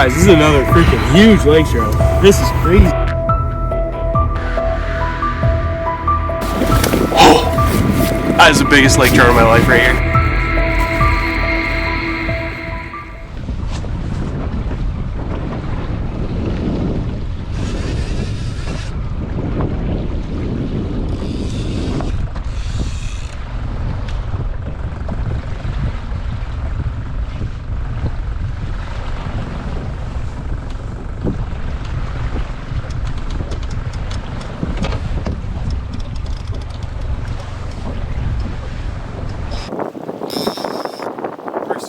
Guys, this is another freaking huge lake trout. This is crazy. Oh, that is the biggest lake trout of my life right here.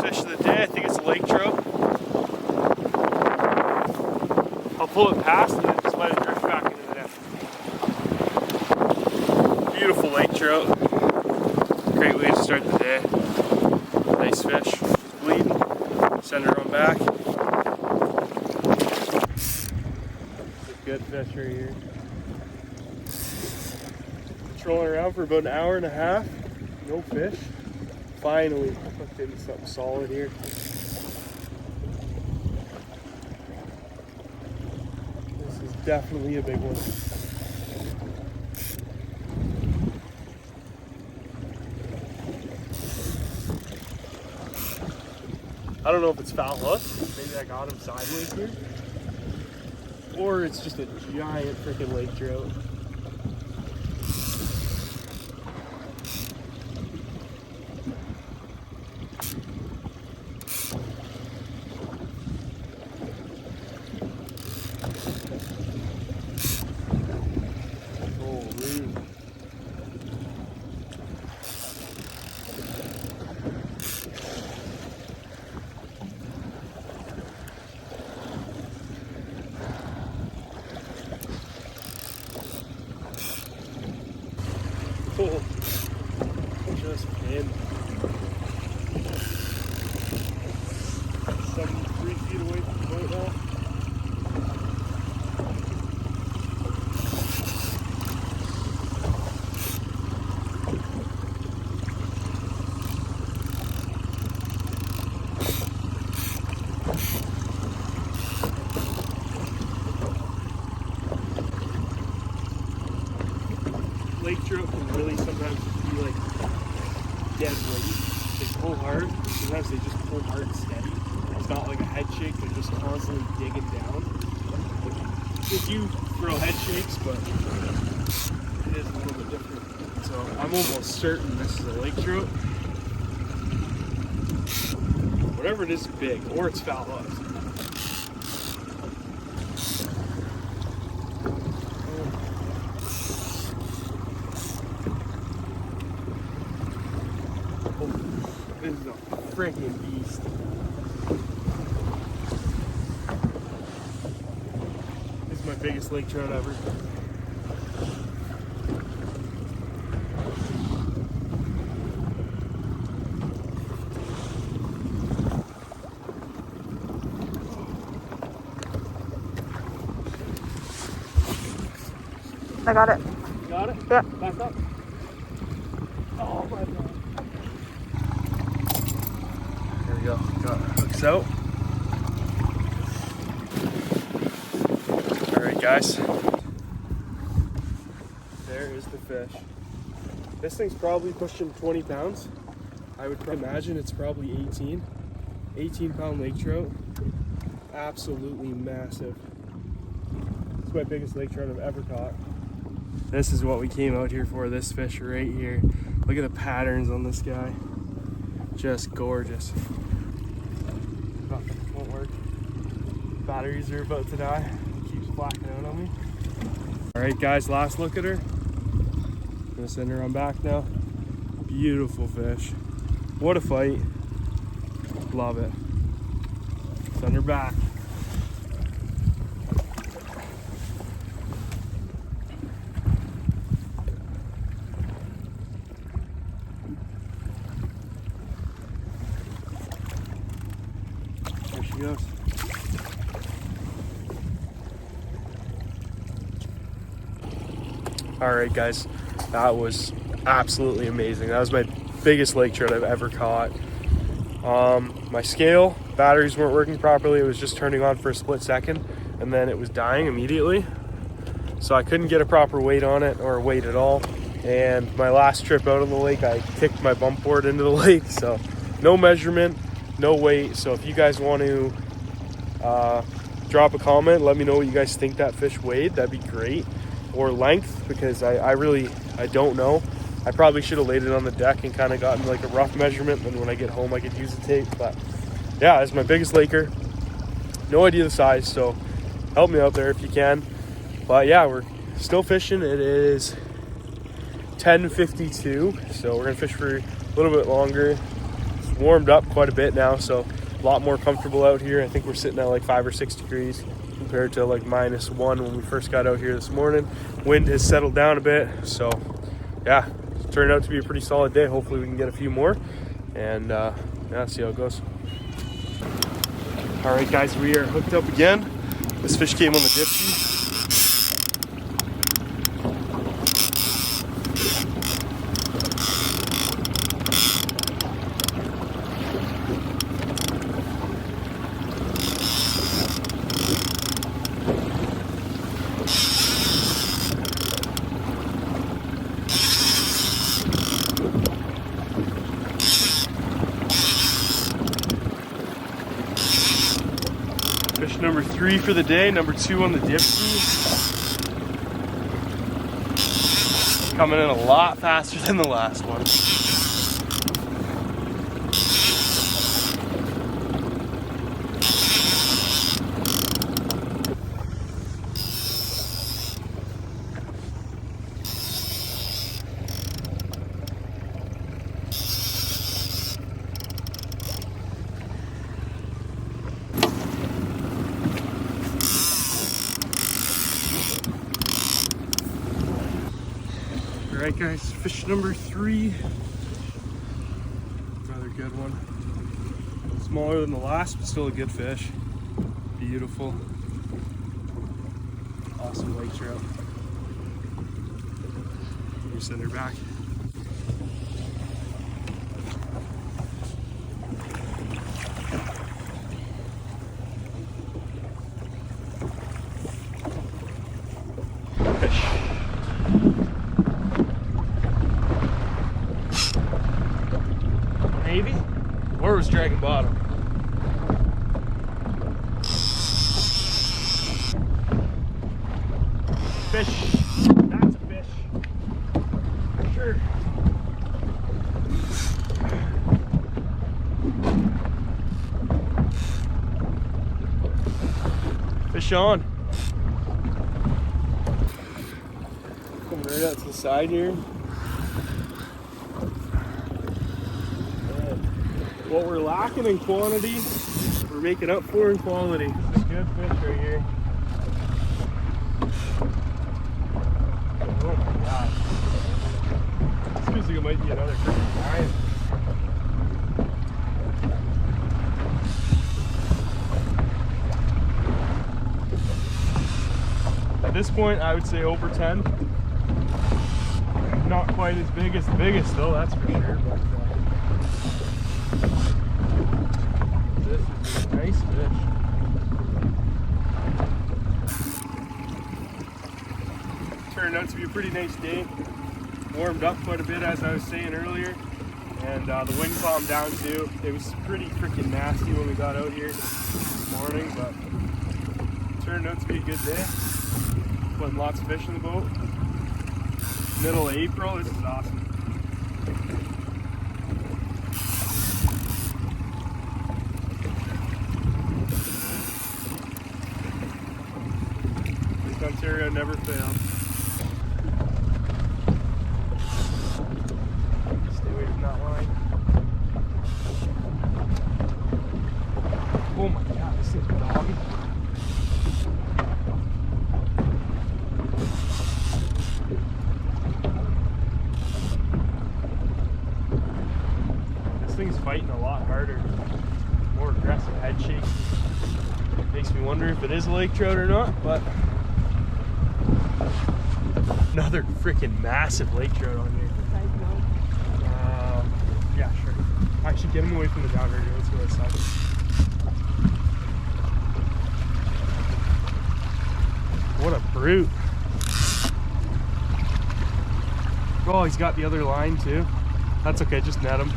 Fish of the day, I think it's a lake trout. I'll pull it past and then just let it drift back into the net. Beautiful lake trout. Great way to start the day. Nice fish. It's bleeding. Send her on back. It's a good fish right here. Trolling around for about an hour and a half. No fish. Finally hooked into something solid here. This is definitely a big one. I don't know if it's foul hooked. Maybe I got him sideways here. Or it's just a giant freaking lake trout. Oh, just in. 73 feet away from the boat now. Lake trout can really sometimes be like dead weight. They pull hard, sometimes they just pull hard and steady. It's not like a head shake, they're just constantly digging down. If you throw head shakes, but it is a little bit different. So I'm almost certain this is a lake trout. Whatever it is, big, or it's foul hooked. This is a freaking beast. This is my biggest lake trout ever. I got it. You got it? Yeah. Back up. Oh my god. There we go. Got hooks out. Alright guys. There is the fish. This thing's probably pushing 20 pounds. I would imagine it's probably 18-pound lake trout. Absolutely massive. It's my biggest lake trout I've ever caught. This is what we came out here for, this fish right here. Look at the patterns on this guy. Just gorgeous. Nothing won't work. Batteries are about to die. It keeps blacking out on me. Alright guys, last look at her. I'm gonna send her on back now. Beautiful fish. What a fight. Love it. Send her back. There she goes. Alright guys, that was absolutely amazing. That was my biggest lake trout I've ever caught. My scale batteries weren't working properly. It was just turning on for a split second and then it was dying immediately. So I couldn't get a proper weight on it or weight at all. And my last trip out of the lake, I kicked my bump board into the lake. So no measurement, no weight. So if you guys want to drop a comment, let me know what you guys think that fish weighed. That'd be great. Or length, because I don't know. I probably should have laid it on the deck and kind of gotten like a rough measurement, and when I get home I could use the tape. But yeah, it's my biggest laker. No idea the size, so help me out there if you can. But yeah, we're still fishing. It is 10:52, so we're gonna fish for a little bit longer. It's warmed up quite a bit now, so a lot more comfortable out here. I think we're sitting at like 5 or 6 degrees compared to like -1 when we first got out here this morning. Wind has settled down a bit, so yeah, it turned out to be a pretty solid day. Hopefully we can get a few more, and yeah, see how it goes. All right, guys, we are hooked up again. This fish came on the dipsy. Fish number 3 for the day, number 2 on the dipsy. Coming in a lot faster than the last one. All right, guys, fish number 3. Another good one. Smaller than the last, but still a good fish. Beautiful. Awesome lake trout. Let me send her back. Fish. Maybe? Or was dragging bottom. Fish. That's a fish. For sure. Fish on. Coming right out to the side here. What we're lacking in quantity, we're making up for in quality. It's a good fish right here. Oh my god. This feels like it might be another freaking giant. At this point, I would say over 10. Not quite as big as the biggest though, that's for sure. But, this is a nice fish. Turned out to be a pretty nice day. Warmed up quite a bit, as I was saying earlier, and the wind calmed down too. It was pretty freaking nasty when we got out here this morning, but it turned out to be a good day. Putting lots of fish in the boat. Middle of April, this is awesome. Ontario never failed. Stay away from that line. Oh my god, this thing's doggy. This thing's fighting a lot harder. More aggressive head shake. Makes me wonder if it is a lake trout or not, but another freaking massive lake trout on here. Yeah, sure. Actually, get him away from the downrigger. Let's go outside. brute. Oh, he's got the other line too. That's okay, just net him.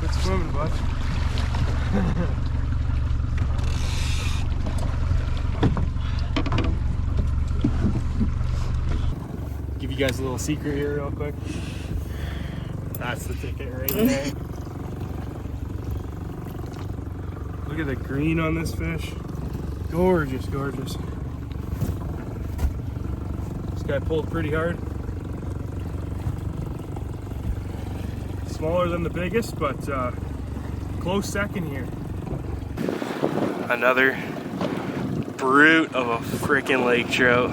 Good swimming, bud. Give you guys a little secret here real quick. That's the ticket right there. Look at the green on this fish. Gorgeous, gorgeous. This guy pulled pretty hard. Smaller than the biggest, but close second here. Another brute of a freaking lake trout.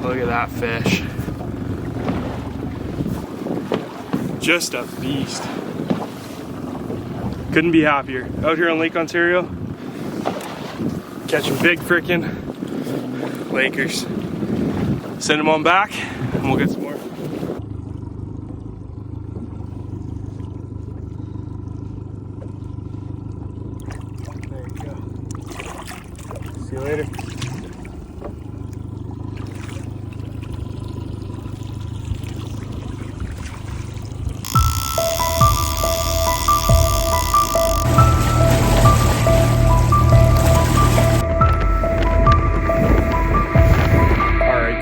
Look at that fish. Just a beast. Couldn't be happier. Out here on Lake Ontario, catching big frickin' Lakers. Send them on back and we'll get some more. There you go. See you later.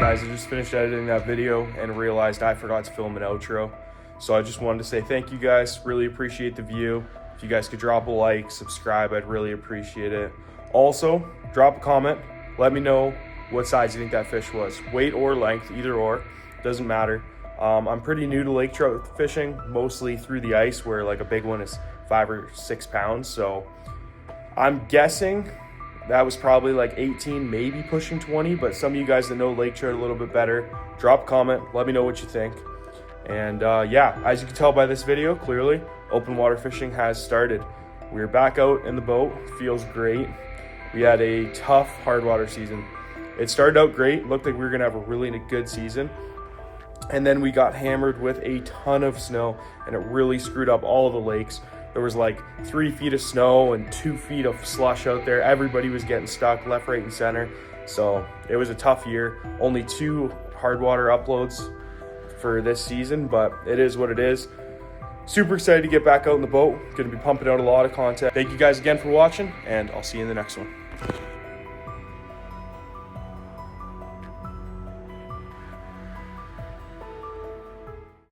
Guys, I just finished editing that video and realized I forgot to film an outro. So I just wanted to say thank you guys. Really appreciate the view. If you guys could drop a like, subscribe, I'd really appreciate it. Also, drop a comment. Let me know what size you think that fish was. Weight or length, either or, doesn't matter. I'm pretty new to lake trout fishing, mostly through the ice where like a big one is 5 or 6 pounds. So I'm guessing that was probably like 18, maybe pushing 20, but some of you guys that know lake trout a little bit better, drop a comment, let me know what you think. And yeah, as you can tell by this video, clearly, open water fishing has started. We're back out in the boat, feels great. We had a tough hard water season. It started out great, looked like we were gonna have a really good season. And then we got hammered with a ton of snow and it really screwed up all of the lakes. There was like 3 feet of snow and 2 feet of slush out there. Everybody was getting stuck left, right, and center. So it was a tough year. Only 2 hard water uploads for this season, but it is what it is. Super excited to get back out in the boat. Gonna be pumping out a lot of content. Thank you guys again for watching, and I'll see you in the next one.